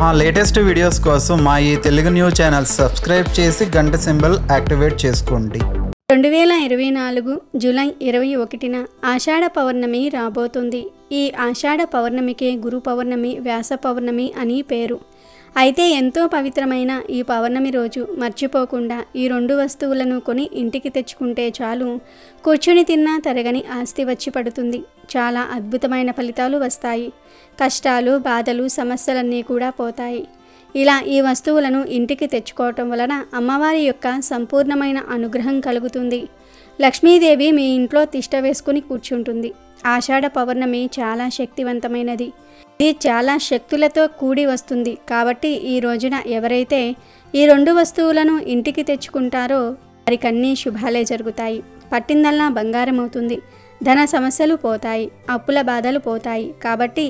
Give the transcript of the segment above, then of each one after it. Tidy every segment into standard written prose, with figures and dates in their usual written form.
మా latest videos కోసం మా ఈ తెలుగు న్యూస్ ఛానల్ సబ్స్క్రైబ్ చేసి గంట సింబల్ యాక్టివేట్ చేసుకోండి. 2024 జూలై 21న ఆషాఢ పౌర్ణమి రాబోతుంది. ఈ ఆషాఢ పౌర్ణమికి గురు పౌర్ణమి, వ్యాస పౌర్ణమి అని పేరు. అయితే ఎంతో పవిత్రమైన ఈ పౌర్ణమి రోజు మర్చిపోకుండా ఈ రెండు వస్తువులను కొని ఇంటికి తెచ్చుకుంటే చాలు, కూర్చుని తిన్నా తరగని ఆస్తి వచ్చి పడుతుంది. చాలా అద్భుతమైన ఫలితాలు వస్తాయి. కష్టాలు, బాధలు, సమస్యలన్నీ కూడా పోతాయి. ఇలా ఈ వస్తువులను ఇంటికి తెచ్చుకోవటం వలన అమ్మవారి యొక్క సంపూర్ణమైన అనుగ్రహం కలుగుతుంది. లక్ష్మీదేవి మీ ఇంట్లో తిష్ట వేసుకుని కూర్చుంటుంది. ఆషాఢ పౌర్ణమి చాలా శక్తివంతమైనది. ఇది చాలా శక్తులతో కూడి వస్తుంది. కాబట్టి ఈ రోజున ఎవరైతే ఈ రెండు వస్తువులను ఇంటికి తెచ్చుకుంటారో వారికన్నీ శుభాలే జరుగుతాయి. పట్టిందల్లా బంగారం అవుతుంది. ధన సమస్యలు పోతాయి, అప్పుల బాధలు పోతాయి. కాబట్టి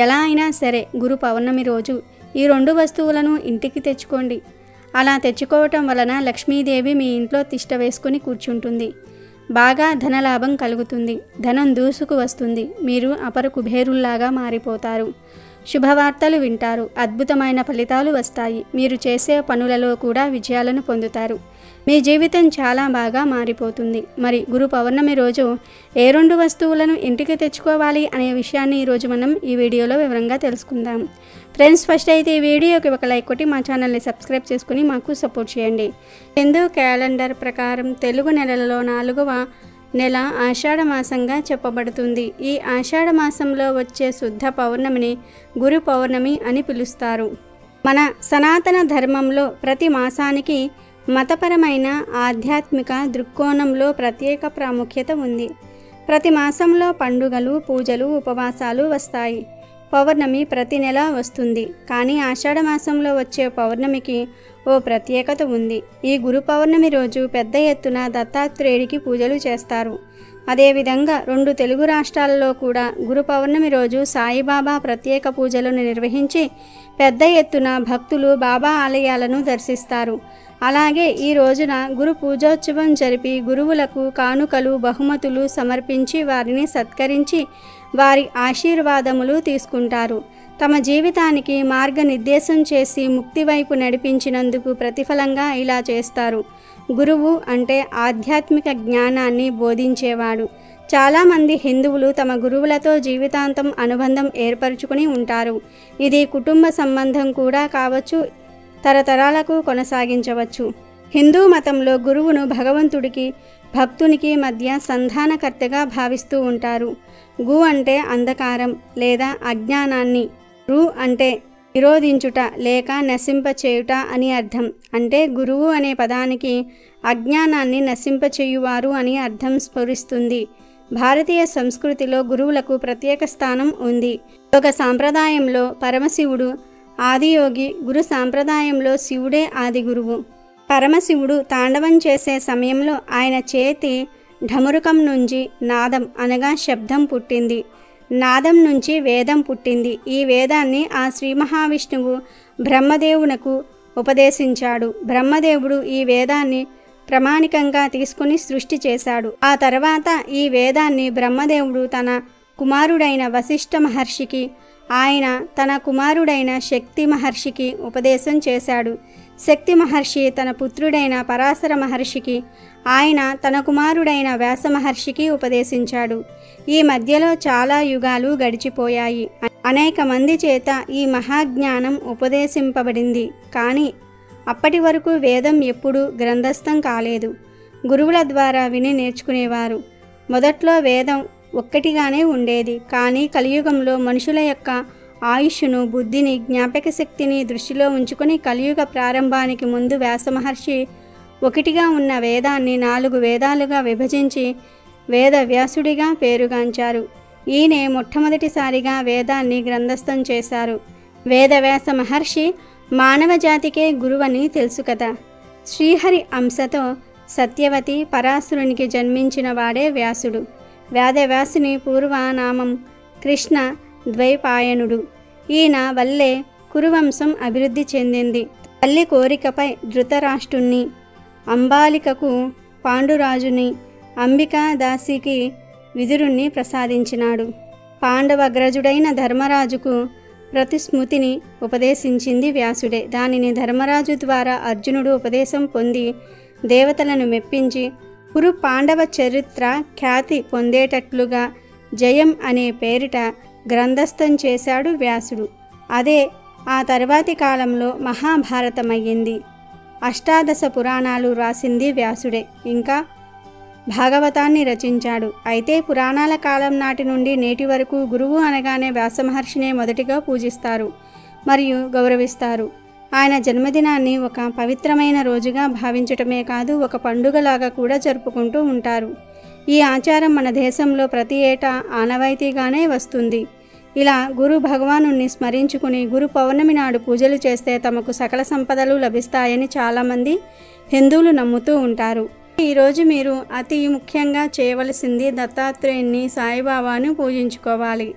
ఎలా అయినా సరే గురు పౌర్ణమి రోజు ఈ రెండు వస్తువులను ఇంటికి తెచ్చుకోండి. అలా తెచ్చుకోవటం వలన లక్ష్మీదేవి మీ ఇంట్లో తిష్ట వేసుకుని కూర్చుంటుంది. బాగా ధనలాభం కలుగుతుంది. ధనం దూసుకు వస్తుంది. మీరు అపర కుబేరుల్లాగా మారిపోతారు. శుభవార్తలు వింటారు. అద్భుతమైన ఫలితాలు వస్తాయి. మీరు చేసే పనులలో కూడా విజయాలను పొందుతారు. మీ జీవితం చాలా బాగా మారిపోతుంది. మరి గురు పౌర్ణమి రోజు ఏ రెండు వస్తువులను ఇంటికి తెచ్చుకోవాలి అనే విషయాన్ని ఈరోజు మనం ఈ వీడియోలో వివరంగా తెలుసుకుందాం. ఫ్రెండ్స్, ఫస్ట్ అయితే ఈ వీడియోకి ఒక లైక్ కొట్టి మా ఛానల్ని సబ్స్క్రైబ్ చేసుకుని మాకు సపోర్ట్ చేయండి. హిందూ క్యాలెండర్ ప్రకారం తెలుగు నెలలలో 4వ నెల ఆషాఢ మాసంగా చెప్పబడుతుంది. ఈ ఆషాఢ మాసంలో వచ్చే శుద్ధ పౌర్ణమిని గురు పౌర్ణమి అని పిలుస్తారు. మన సనాతన ధర్మంలో ప్రతి మాసానికి మతపరమైన, ఆధ్యాత్మిక దృక్కోణంలో ప్రత్యేక ప్రాముఖ్యత ఉంది. ప్రతి మాసంలో పండుగలు, పూజలు, ఉపవాసాలు వస్తాయి. పౌర్ణమి ప్రతి నెల వస్తుంది. కానీ ఆషాఢ మాసంలో వచ్చే పౌర్ణమికి ఓ ప్రత్యేకత ఉంది. ఈ గురు పౌర్ణమి రోజు పెద్ద ఎత్తున దత్తాత్రేయుడికి పూజలు చేస్తారు. అదేవిధంగా 2 తెలుగు రాష్ట్రాలలో కూడా గురు పౌర్ణమి రోజు సాయిబాబా ప్రత్యేక పూజలను నిర్వహించి పెద్ద ఎత్తున భక్తులు బాబా ఆలయాలను దర్శిస్తారు. అలాగే ఈ రోజున గురు పూజోత్సవం జరిపి గురువులకు కానుకలు, బహుమతులు సమర్పించి వారిని సత్కరించి వారి ఆశీర్వాదములు తీసుకుంటారు. తమ జీవితానికి మార్గనిర్దేశం చేసి ముక్తి వైపు నడిపించినందుకు ప్రతిఫలంగా ఇలా చేస్తారు. గురువు అంటే ఆధ్యాత్మిక జ్ఞానాన్ని బోధించేవాడు. చాలామంది హిందువులు తమ గురువులతో జీవితాంతం అనుబంధం ఏర్పరచుకుని ఉంటారు. ఇది కుటుంబ సంబంధం కూడా కావచ్చు, తరతరాలకు కొనసాగించవచ్చు. హిందూ మతంలో గురువును భగవంతుడికి, భక్తునికి మధ్య సంధానకర్తగా భావిస్తూ ఉంటారు. గు అంటే అంధకారం లేదా అజ్ఞానాన్ని, రు అంటే నిరోధించుట లేక నశింపచేయుట అని అర్థం. అంటే గురువు అనే పదానికి అజ్ఞానాన్ని నశింపచేయువారు అని అర్థం స్ఫురిస్తుంది. భారతీయ సంస్కృతిలో గురువులకు ప్రత్యేక స్థానం ఉంది. యోగ సాంప్రదాయంలో పరమశివుడు ఆదియోగి, గురు సాంప్రదాయంలో శివుడే ఆది గురువు. పరమశివుడు తాండవం చేసే సమయంలో ఆయన చేతి ఢమరుకం నుంచి నాదం అనగా శబ్దం పుట్టింది. నాదం నుంచి వేదం పుట్టింది. ఈ వేదాన్ని ఆ శ్రీ మహావిష్ణువు బ్రహ్మదేవునకు ఉపదేశించాడు. బ్రహ్మదేవుడు ఈ వేదాన్ని ప్రామాణికంగా తీసుకుని సృష్టి చేశాడు. ఆ తర్వాత ఈ వేదాన్ని బ్రహ్మదేవుడు తన కుమారుడైన వశిష్ఠ మహర్షికి, ఆయన తన కుమారుడైన శక్తి మహర్షికి ఉపదేశం చేశాడు. శక్తి మహర్షి తన పుత్రుడైన పరాశర మహర్షికి, ఆయన తన కుమారుడైన వ్యాస మహర్షికి ఉపదేశించాడు. ఈ మధ్యలో చాలా యుగాలు గడిచిపోయాయి. అనేక మంది చేత ఈ మహాజ్ఞానం ఉపదేశింపబడింది. కానీ అప్పటి వరకు వేదం ఎప్పుడూ గ్రంథస్థం కాలేదు. గురువుల ద్వారా విని నేర్చుకునేవారు. మొదట్లో వేదం ఒక్కటిగానే ఉండేది. కానీ కలియుగంలో మనుషుల యొక్క ఆయుష్ను, బుద్ధిని, జ్ఞాపక శక్తిని దృష్టిలో ఉంచుకొని కలియుగ ప్రారంభానికి ముందు వ్యాస మహర్షి ఒకటిగా ఉన్న వేదాన్ని 4 వేదాలుగా విభజించి వేద వ్యాసుడిగా పేరుగాంచారు. ఈయనే మొట్టమొదటిసారిగా వేదాన్ని గ్రంథస్థం చేశారు. వేదవ్యాస మహర్షి మానవ జాతికే గురువని తెలుసు కదా. శ్రీహరి అంశతో సత్యవతి పరాశరునికి జన్మించిన వాడే వ్యాసుడు. వేదవ్యాసుని పూర్వనామం కృష్ణ ద్వైపాయనుడు. ఈయన వల్లే కురువంశం అభివృద్ధి చెందింది. తల్లి కోరికపై ధృతరాష్ట్రుణ్ణి, అంబాలికకు పాండురాజుని, అంబికా దాసికి విదురుణ్ణి ప్రసాదించినాడు. పాండవగ్రజుడైన ధర్మరాజుకు ప్రతిస్మృతిని ఉపదేశించింది వ్యాసుడే. దానిని ధర్మరాజు ద్వారా అర్జునుడు ఉపదేశం పొంది దేవతలను మెప్పించి కురు పాండవ చరిత్ర ఖ్యాతి పొందేటట్లుగా జయం అనే పేరిట గ్రంథస్థం చేశాడు వ్యాసుడు. అదే ఆ తర్వాతి కాలంలో మహాభారతమయ్యింది. అష్టాదశ పురాణాలు రాసింది వ్యాసుడే. ఇంకా భాగవతాన్ని రచించాడు. అయితే పురాణాల కాలం నాటి నుండి నేటి వరకు గురువు అనగానే వ్యాస మహర్షినే మొదటిగా పూజిస్తారు మరియు గౌరవిస్తారు. ఆయన జన్మదినాన్ని ఒక పవిత్రమైన రోజుగా భావించటమే కాదు, ఒక పండుగలాగా కూడా జరుపుకుంటూ ఉంటారు. ఈ ఆచారం మన దేశంలో ప్రతి ఏటా ఆనవాయితీగానే వస్తుంది. ఇలా గురు భగవాను స్మరించుకుని గురు పౌర్ణమి నాడు పూజలు చేస్తే తమకు సకల సంపదలు లభిస్తాయని చాలామంది హిందువులు నమ్ముతూ ఉంటారు. ఈరోజు మీరు అతి ముఖ్యంగా చేయవలసింది దత్తాత్రేయుని సాయిబాబాను పూజించుకోవాలి.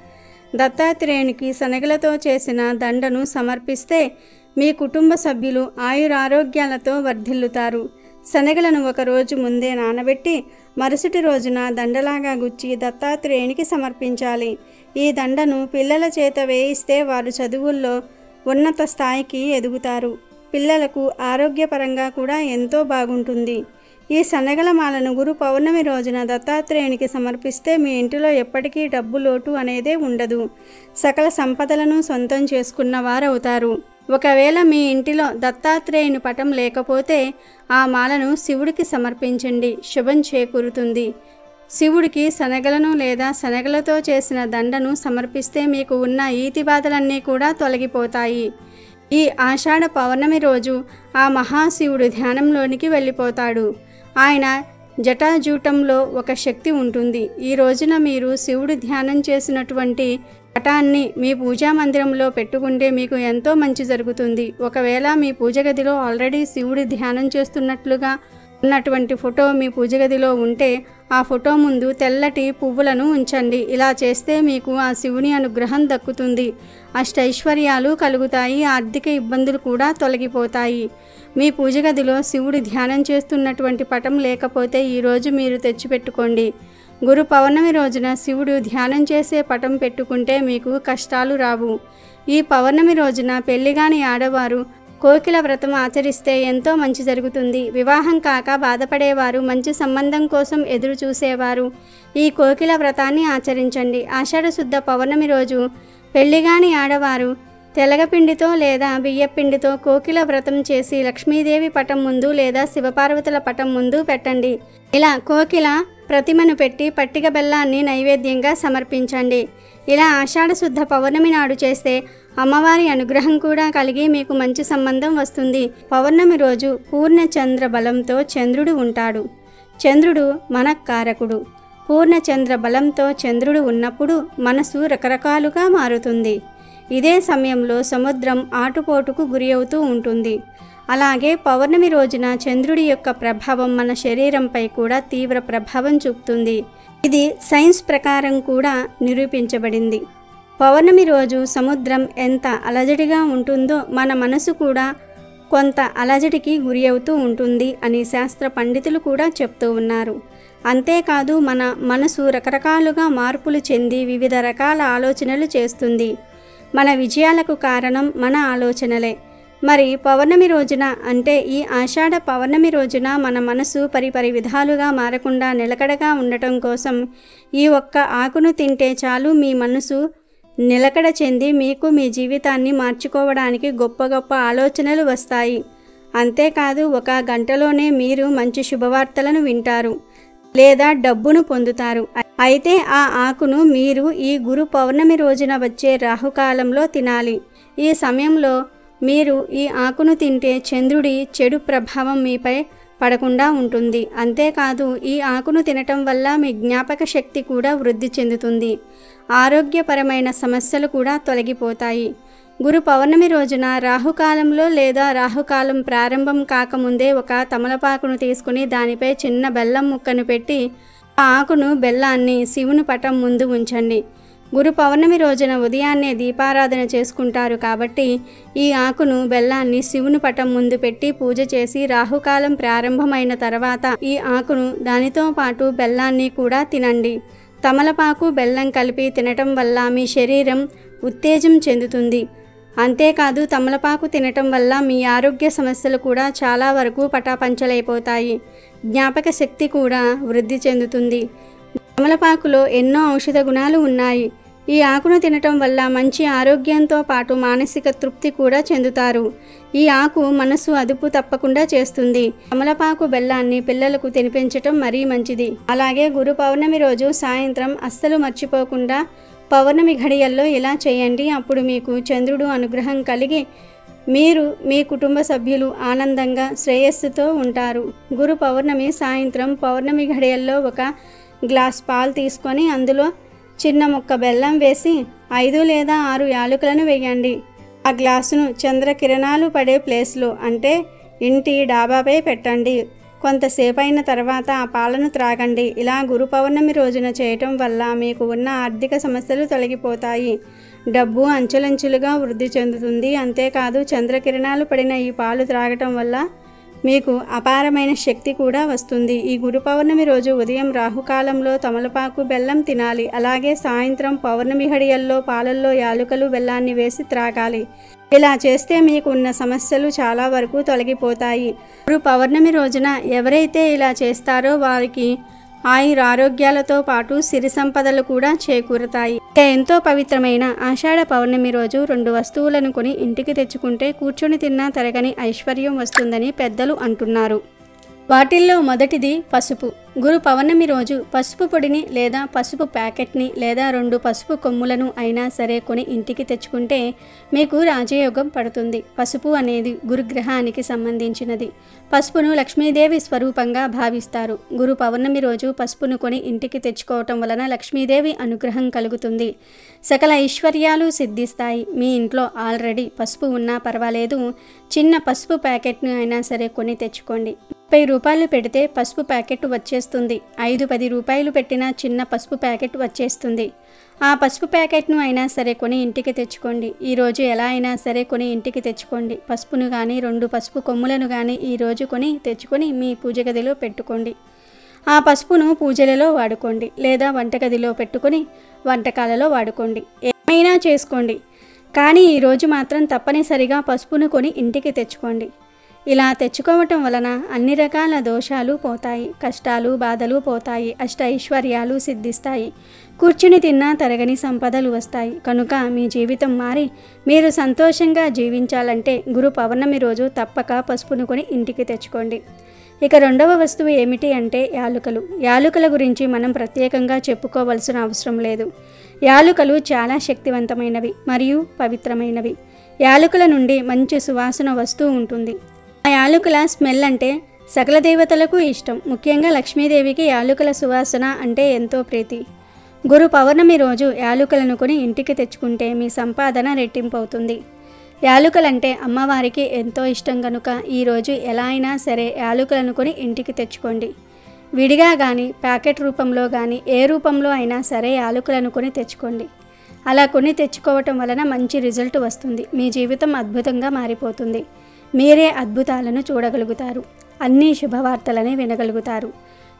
దత్తాత్రేయునికి శనగలతో చేసిన దండను సమర్పిస్తే మీ కుటుంబ సభ్యులు ఆయురారోగ్యాలతో వర్ధిల్లుతారు. శనగలను ఒకరోజు ముందే నానబెట్టి మరుసటి రోజున దండలాగా గుచ్చి దత్తాత్రేయునికి సమర్పించాలి. ఈ దండను పిల్లల చేత వేయిస్తే వారు చదువుల్లో ఉన్నత స్థాయికి ఎదుగుతారు. పిల్లలకు ఆరోగ్యపరంగా కూడా ఎంతో బాగుంటుంది. ఈ శనగల మాలను గురు పౌర్ణమి రోజున దత్తాత్రేయునికి సమర్పిస్తే మీ ఇంటిలో ఎప్పటికీ డబ్బు లోటు అనేదే ఉండదు. సకల సంపదలను సొంతం చేసుకున్న వారవుతారు. ఒకవేళ మీ ఇంటిలో దత్తాత్రేయుని పటం లేకపోతే ఆ మాలను శివుడికి సమర్పించండి, శుభం చేకూరుతుంది. శివుడికి శనగలను లేదా శనగలతో చేసిన దండను సమర్పిస్తే మీకు ఉన్న ఈతి బాధలన్నీ కూడా తొలగిపోతాయి. ఈ ఆషాఢ పౌర్ణమి రోజు ఆ మహాశివుడు ధ్యానంలోనికి వెళ్ళిపోతాడు. ఆయన జటాజూటంలో ఒక శక్తి ఉంటుంది. ఈ రోజున మీరు శివుడు ధ్యానం చేసినటువంటి పటాన్ని మీ పూజా మందిరంలో పెట్టుకుంటే మీకు ఎంతో మంచి జరుగుతుంది. ఒకవేళ మీ పూజ గదిలో ఆల్రెడీ శివుడి ధ్యానం చేస్తున్నట్లుగా ఉన్నటువంటి ఫోటో మీ పూజ గదిలో ఉంటే ఆ ఫోటో ముందు తెల్లటి పువ్వులను ఉంచండి. ఇలా చేస్తే మీకు ఆ శివుని అనుగ్రహం దక్కుతుంది. అష్టైశ్వర్యాలు కలుగుతాయి. ఆర్థిక ఇబ్బందులు కూడా తొలగిపోతాయి. మీ పూజ గదిలో శివుడి ధ్యానం చేస్తున్నటువంటి పటం లేకపోతే ఈరోజు మీరు తెచ్చిపెట్టుకోండి. గురు పౌర్ణమి రోజున శివుడు ధ్యానం చేసే పటం పెట్టుకుంటే మీకు కష్టాలు రావు. ఈ పౌర్ణమి రోజున పెళ్లిగాని ఆడవారు కోకిల వ్రతం ఆచరిస్తే ఎంతో మంచి జరుగుతుంది. వివాహం కాక బాధపడేవారు, మంచి సంబంధం కోసం ఎదురు చూసేవారు ఈ కోకిల వ్రతాన్ని ఆచరించండి. ఆషాఢ శుద్ధ పౌర్ణమి రోజు పెళ్లిగాని ఆడవారు తెలగపిండితో లేదా బియ్యపిండితో కోకిల వ్రతం చేసి లక్ష్మీదేవి పటం ముందు లేదా శివపార్వతుల పటం ముందు పెట్టండి. ఇలా కోకిల ప్రతిమను పెట్టి పట్టిక బెల్లాన్ని నైవేద్యంగా సమర్పించండి. ఇలా ఆషాఢ శుద్ధ పౌర్ణమి నాడు చేస్తే అమ్మవారి అనుగ్రహం కూడా కలిగి మీకు మంచి సంబంధం వస్తుంది. పౌర్ణమి రోజు పూర్ణ చంద్ర బలంతో చంద్రుడు ఉంటాడు. చంద్రుడు మనఃకారకుడు. పూర్ణ చంద్ర బలంతో చంద్రుడు ఉన్నప్పుడు మనసు రకరకాలుగా మారుతుంది. ఇదే సమయంలో సముద్రం ఆటుపోటుకు గురి అవుతూ ఉంటుంది. అలాగే పౌర్ణమి రోజున చంద్రుడి యొక్క ప్రభావం మన శరీరంపై కూడా తీవ్ర ప్రభావం చూపుతుంది. ఇది సైన్స్ ప్రకారం కూడా నిరూపించబడింది. పౌర్ణమి రోజు సముద్రం ఎంత అలజడిగా ఉంటుందో మన మనసు కూడా కొంత అలజడికి గురి అవుతూ ఉంటుంది అని శాస్త్ర పండితులు కూడా చెప్తూ ఉన్నారు. అంతేకాదు మన మనసు రకరకాలుగా మార్పులు చెంది వివిధ రకాల ఆలోచనలు చేస్తుంది. మన విజయాలకు కారణం మన ఆలోచనలే. మరి పౌర్ణమి రోజున అంటే ఈ ఆషాఢ పౌర్ణమి రోజున మన మనసు పరిపరి విధాలుగా మారకుండా నిలకడగా ఉండటం కోసం ఈ ఒక్క ఆకును తింటే చాలు మీ మనసు నిలకడ చెంది మీకు మీ జీవితాన్ని మార్చుకోవడానికి గొప్ప గొప్ప ఆలోచనలు వస్తాయి. అంతేకాదు ఒక గంటలోనే మీరు మంచి శుభవార్తలను వింటారు లేదా డబ్బును పొందుతారు. అయితే ఆ ఆకును మీరు ఈ గురు పౌర్ణమి రోజున వచ్చే రాహుకాలంలో తినాలి. ఈ సమయంలో మీరు ఈ ఆకును తింటే చంద్రుడి చెడు ప్రభావం మీపై పడకుండా ఉంటుంది. అంతేకాదు ఈ ఆకును తినటం వల్ల మీ జ్ఞాపక శక్తి కూడా వృద్ధి చెందుతుంది. ఆరోగ్యపరమైన సమస్యలు కూడా తొలగిపోతాయి. గురు పౌర్ణమి రోజున రాహుకాలంలో లేదా రాహుకాలం ప్రారంభం కాకముందే ఒక తమలపాకును తీసుకుని దానిపై చిన్న బెల్లం ముక్కను పెట్టి ఆ ఆకును బెల్లాన్ని శివుని పటం ముందు ఉంచండి. గురు పౌర్ణమి రోజున ఉదయాన్నే దీపారాధన చేసుకుంటారు కాబట్టి ఈ ఆకును బెల్లాన్ని శివుని పటం ముందు పెట్టి పూజ చేసి రాహుకాలం ప్రారంభమైన తర్వాత ఈ ఆకును దానితో పాటు బెల్లాన్ని కూడా తినండి. తమలపాకు బెల్లం కలిపి తినటం వల్ల మీ శరీరం ఉత్తేజం చెందుతుంది. అంతేకాదు తమలపాకు తినటం వల్ల మీ ఆరోగ్య సమస్యలు కూడా చాలా వరకు పటాపంచలైపోతాయి. జ్ఞాపక శక్తి కూడా వృద్ధి చెందుతుంది. తమలపాకులో ఎన్నో ఔషధ గుణాలు ఉన్నాయి. ఈ ఆకును తినటం వల్ల మంచి ఆరోగ్యంతో పాటు మానసిక తృప్తి కూడా చెందుతారు. ఈ ఆకు మనసు అదుపు తప్పకుండా చేస్తుంది. తమలపాకు బెల్లాన్ని పిల్లలకు తినిపించటం మరీ మంచిది. అలాగే గురు పౌర్ణమి రోజు సాయంత్రం అస్సలు మర్చిపోకుండా పౌర్ణమి ఘడియల్లో ఇలా చేయండి. అప్పుడు మీకు చంద్రుడు అనుగ్రహం కలిగి మీరు మీ కుటుంబ సభ్యులు ఆనందంగా శ్రేయస్సుతో ఉంటారు. గురు పౌర్ణమి సాయంత్రం పౌర్ణమి ఘడియల్లో ఒక గ్లాస్ పాలు తీసుకొని అందులో చిన్న ముక్క బెల్లం వేసి 5 లేదా 6 యాలకులను వేయండి. ఆ గ్లాసును చంద్రకిరణాలు పడే ప్లేస్లో అంటే ఇంటి డాబాపై పెట్టండి. కొంతసేపు అయిన తర్వాత ఆ పాలను త్రాగండి. ఇలా గురు పౌర్ణమి రోజున చేయటం వల్ల మీకు ఉన్న ఆర్థిక సమస్యలు తొలగిపోతాయి. డబ్బు అంచెలంచెలుగా వృద్ధి చెందుతుంది. అంతేకాదు చంద్రకిరణాలు పడిన ఈ పాలు త్రాగటం వల్ల మీకు అపారమైన శక్తి కూడా వస్తుంది. ఈ గురు పౌర్ణమి రోజు ఉదయం రాహుకాలంలో తమలపాకు బెల్లం తినాలి. అలాగే సాయంత్రం పౌర్ణమి ఘడియల్లో పాలల్లో యాలకులు బెల్లాన్ని వేసి త్రాగాలి. ఇలా చేస్తే మీకు ఉన్న సమస్యలు చాలా వరకు తొలగిపోతాయి. గురు పౌర్ణమి రోజున ఎవరైతే ఇలా చేస్తారో వారికి ఆరోగ్యాలతో పాటు సిరి సంపదలు కూడా చేకూరుతాయి. ఎంతో పవిత్రమైన ఆషాఢ పౌర్ణమి రోజు 2 వస్తువులను కొని ఇంటికి తెచ్చుకుంటే కూర్చొని తిన్నా తరగని ఐశ్వర్యం వస్తుందని పెద్దలు అంటున్నారు. వాటిల్లో మొదటిది పసుపు. గురు పౌర్ణమి రోజు పసుపు పొడిని లేదా పసుపు ప్యాకెట్ని లేదా 2 పసుపు కొమ్ములను అయినా సరే కొని ఇంటికి తెచ్చుకుంటే మీకు రాజయోగం పడుతుంది. పసుపు అనేది గురుగ్రహానికి సంబంధించినది. పసుపును లక్ష్మీదేవి స్వరూపంగా భావిస్తారు. గురు పౌర్ణమి రోజు పసుపును కొని ఇంటికి తెచ్చుకోవటం వలన లక్ష్మీదేవి అనుగ్రహం కలుగుతుంది. సకల ఐశ్వర్యాలు సిద్ధిస్తాయి. మీ ఇంట్లో ఆల్రెడీ పసుపు ఉన్నా పర్వాలేదు, చిన్న పసుపు ప్యాకెట్ను అయినా సరే కొని తెచ్చుకోండి. 30 రూపాయలు పెడితే పసుపు ప్యాకెట్ వచ్చేస్తుంది. 5-10 రూపాయలు పెట్టిన చిన్న పసుపు ప్యాకెట్ వచ్చేస్తుంది. ఆ పసుపు ప్యాకెట్ను అయినా సరే కొని ఇంటికి తెచ్చుకోండి. ఈరోజు ఎలా అయినా సరే కొని ఇంటికి తెచ్చుకోండి. పసుపును కానీ 2 పసుపు కొమ్ములను కానీ ఈరోజు కొని తెచ్చుకొని మీ పూజ గదిలో పెట్టుకోండి. ఆ పసుపును పూజలలో వాడుకోండి లేదా వంటగదిలో పెట్టుకొని వంటకాలలో వాడుకోండి. ఏమైనా చేసుకోండి, కానీ ఈరోజు మాత్రం తప్పనిసరిగా పసుపును కొని ఇంటికి తెచ్చుకోండి. ఇలా తెచ్చుకోవటం వలన అన్ని రకాల దోషాలు పోతాయి, కష్టాలు బాధలు పోతాయి, అష్టైశ్వర్యాలు సిద్ధిస్తాయి. కూర్చుని తిన్నా తరగని సంపదలు వస్తాయి. కనుక మీ జీవితం మారి మీరు సంతోషంగా జీవించాలంటే గురు పౌర్ణమి రోజు తప్పక పసుపును కొని ఇంటికి తెచ్చుకోండి. ఇక రెండవ వస్తువు ఏమిటి అంటే యాలకులు. యాలకుల గురించి మనం ప్రత్యేకంగా చెప్పుకోవలసిన అవసరం లేదు. యాలకులు చాలా శక్తివంతమైనవి మరియు పవిత్రమైనవి. యాలకుల నుండి మంచి సువాసన వస్తూ ఉంటుంది. ఆ యాలకుల స్మెల్ అంటే సకల దేవతలకు ఇష్టం. ముఖ్యంగా లక్ష్మీదేవికి యాలకుల సువాసన అంటే ఎంతో ప్రీతి. గురు పౌర్ణమి రోజు యాలకులను కొని ఇంటికి తెచ్చుకుంటే మీ సంపాదన రెట్టింపు అవుతుంది. యాలకులంటే అమ్మవారికి ఎంతో ఇష్టం కనుక ఈరోజు ఎలా అయినా సరే యాలకులను కొని ఇంటికి తెచ్చుకోండి. విడిగా కానీ ప్యాకెట్ రూపంలో కానీ ఏ రూపంలో అయినా సరే యాలకులను కొని తెచ్చుకోండి. అలా కొని తెచ్చుకోవటం వలన మంచి రిజల్ట్ వస్తుంది. మీ జీవితం అద్భుతంగా మారిపోతుంది. మీరే అద్భుతాలను చూడగలుగుతారు. అన్ని శుభవార్తలని వినగలుగుతారు.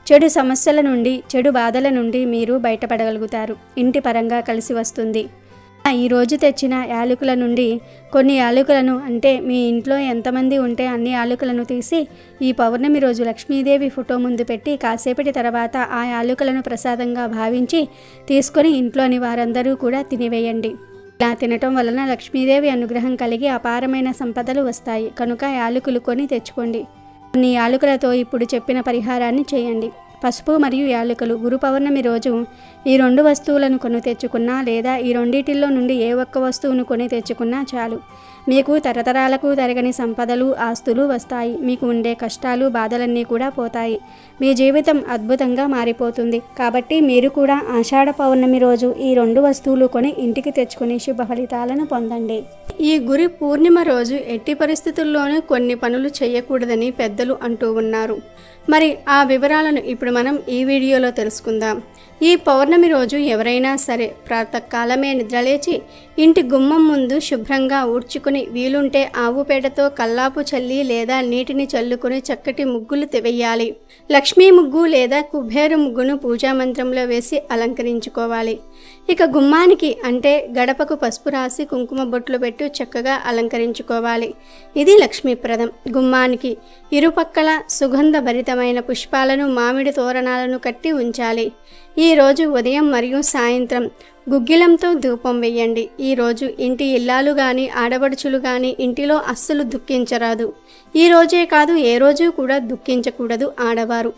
చెడు సమస్యల నుండి చెడు బాధల నుండి మీరు బయటపడగలుగుతారు. ఇంటి పరంగా కలిసి వస్తుంది. ఈరోజు తెచ్చిన యాలకుల నుండి కొన్ని యాలకులను అంటే మీ ఇంట్లో ఎంతమంది ఉంటే అన్ని యాలకులను తీసి ఈ పౌర్ణమి రోజు లక్ష్మీదేవి ఫోటో ముందు పెట్టి కాసేపటి తర్వాత ఆ యాలకులను ప్రసాదంగా భావించి తీసుకొని ఇంట్లోని వారందరూ కూడా తినివేయండి. ఇలా తినటం వలన లక్ష్మీదేవి అనుగ్రహం కలిగి అపారమైన సంపదలు వస్తాయి. కనుక యాలకులు కొని తెచ్చుకోండి. కొన్ని యాలకులతో ఇప్పుడు చెప్పిన పరిహారాన్ని చేయండి. పసుపు మరియు యాలకులు. గురు పౌర్ణమి రోజు ఈ 2 వస్తువులను కొని తెచ్చుకున్నా లేదా ఈ రెండిటిల్లో నుండి ఏ ఒక్క వస్తువును కొని తెచ్చుకున్నా చాలు. మీకు తరతరాలకు తరగని సంపదలు ఆస్తులు వస్తాయి. మీకు ఉండే కష్టాలు బాధలన్నీ కూడా పోతాయి. మీ జీవితం అద్భుతంగా మారిపోతుంది. కాబట్టి మీరు కూడా ఆషాఢ పౌర్ణమి రోజు ఈ 2 వస్తువులు కొని ఇంటికి తెచ్చుకుని శుభ ఫలితాలను పొందండి. ఈ గురి పూర్ణిమ రోజు ఎట్టి పరిస్థితుల్లోనూ కొన్ని పనులు చేయకూడదని పెద్దలు అంటూ ఉన్నారు. మరి ఆ వివరాలను ఇప్పుడు మనం ఈ వీడియోలో తెలుసుకుందాం. ఈ పౌర్ణమి రోజు ఎవరైనా సరే ప్రాతకాలమే నిద్రలేచి ఇంటి గుమ్మం ముందు శుభ్రంగా ఊడ్చుకుని వీలుంటే ఆవు పేడతో కల్లాపు చల్లి లేదా నీటిని చల్లుకొని చక్కటి ముగ్గులు వెయ్యాలి. లక్ష్మీ ముగ్గు లేదా కుబేర ముగ్గును పూజా మంత్రంలో వేసి అలంకరించుకోవాలి. ఇక గుమ్మానికి అంటే గడపకు పసుపు రాసి కుంకుమ బొట్లు పెట్టి చక్కగా అలంకరించుకోవాలి. ఇది లక్ష్మీప్రదం. గుమ్మానికి ఇరుపక్కల సుగంధభరితమైన పుష్పాలను మామిడి తోరణాలను కట్టి ఉంచాలి. ఈరోజు ఉదయం మరియు సాయంత్రం గుగ్గిలంతో ధూపం వేయండి. ఈరోజు ఇంటి ఇల్లాలు కానీ ఆడబడుచులు కానీ ఇంటిలో అస్సలు దుఃఖించరాదు. ఈ రోజే కాదు ఏ రోజు కూడా దుఃఖించకూడదు. ఆడవారు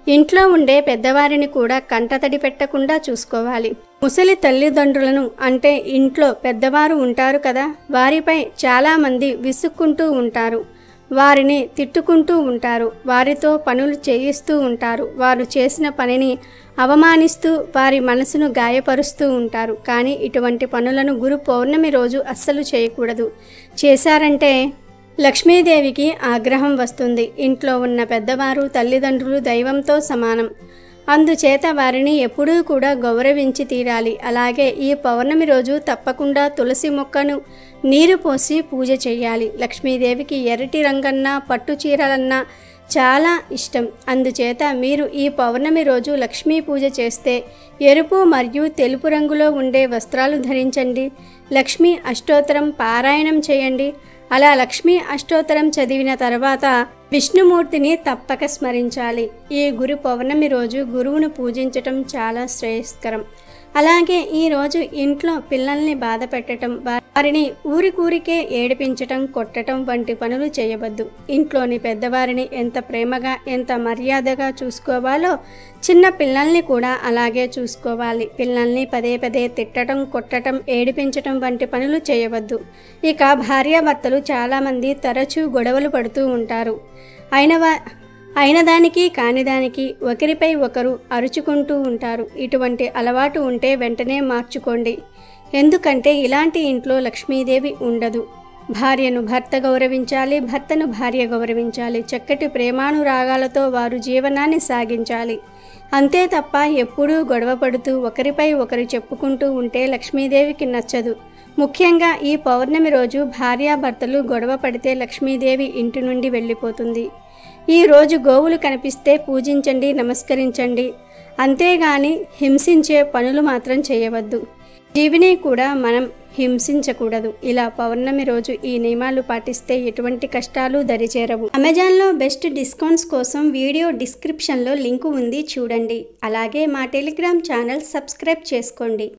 ఇంట్లో ఉండే పెద్దవారిని కూడా కంటతడి పెట్టకుండా చూసుకోవాలి. ముసలి తల్లిదండ్రులను అంటే ఇంట్లో పెద్దవారు ఉంటారు కదా, వారిపై చాలామంది విసుక్కుంటూ ఉంటారు, వారిని తిట్టుకుంటూ ఉంటారు, వారితో పనులు చేయిస్తూ ఉంటారు, వారు చేసిన పనిని అవమానిస్తూ వారి మనసును గాయపరుస్తూ ఉంటారు. కానీ ఇటువంటి పనులను గురు పౌర్ణమి రోజు అస్సలు చేయకూడదు. చేశారంటే లక్ష్మీదేవికి ఆగ్రహం వస్తుంది. ఇంట్లో ఉన్న పెద్దవారు తల్లిదండ్రులు దైవంతో సమానం. అందుచేత వారిని ఎప్పుడూ కూడా గౌరవించి తీరాలి. అలాగే ఈ పౌర్ణమి రోజు తప్పకుండా తులసి మొక్కను నీరు పోసి పూజ చేయాలి. లక్ష్మీదేవికి ఎర్రటి రంగన్నా పట్టు చీరలన్నా చాలా ఇష్టం. అందుచేత మీరు ఈ పౌర్ణమి రోజు లక్ష్మీ పూజ చేస్తే ఎరుపు మరియు తెలుపు రంగులో ఉండే వస్త్రాలు ధరించండి. లక్ష్మీ అష్టోత్తరం పారాయణం చేయండి. అలా లక్ష్మీ అష్టోత్తరం చదివిన తర్వాత విష్ణుమూర్తిని తప్పక స్మరించాలి. ఈ గురు పౌర్ణమి రోజు గురువును పూజించటం చాలా శ్రేయస్కరం. అలాగే ఈరోజు ఇంట్లో పిల్లల్ని బాధ పెట్టడం, వారిని ఊరికూరికే ఏడిపించటం, కొట్టడం వంటి పనులు చేయవద్దు. ఇంట్లోని పెద్దవారిని ఎంత ప్రేమగా ఎంత మర్యాదగా చూసుకోవాలో చిన్న పిల్లల్ని కూడా అలాగే చూసుకోవాలి. పిల్లల్ని పదే పదే తిట్టడం, కొట్టడం, ఏడిపించటం వంటి పనులు చేయవద్దు. ఇక భార్యాభర్తలు చాలామంది తరచూ గొడవలు పడుతూ ఉంటారు. అయినదానికి కానిదానికి ఒకరిపై ఒకరు అరుచుకుంటూ ఉంటారు. ఇటువంటి అలవాటు ఉంటే వెంటనే మార్చుకోండి. ఎందుకంటే ఇలాంటి ఇంట్లో లక్ష్మీదేవి ఉండదు. భార్యను భర్త గౌరవించాలి, భర్తను భార్య గౌరవించాలి. చక్కటి ప్రేమానురాగాలతో వారు జీవనాన్ని సాగించాలి. అంతే తప్ప ఎప్పుడూ గొడవ పడుతూ ఒకరిపై ఒకరు చెప్పుకుంటూ ఉంటే లక్ష్మీదేవికి నచ్చదు. ముఖ్యంగా ఈ పౌర్ణమి రోజు భార్యాభర్తలు గొడవ పడితే లక్ష్మీదేవి ఇంటి నుండి వెళ్ళిపోతుంది. ఈరోజు గోవులు కనిపిస్తే పూజించండి, నమస్కరించండి. అంతేగాని హింసించే పనులు మాత్రం చేయవద్దు. జీవిని కూడా మనం హింసించకూడదు. ఇలా పౌర్ణమి రోజు ఈ నియమాలు పాటిస్తే ఎటువంటి కష్టాలు దరిచేరవు. అమెజాన్లో బెస్ట్ డిస్కౌంట్స్ కోసం వీడియో డిస్క్రిప్షన్లో లింకు ఉంది, చూడండి. అలాగే మా టెలిగ్రామ్ ఛానల్ సబ్స్క్రైబ్ చేసుకోండి.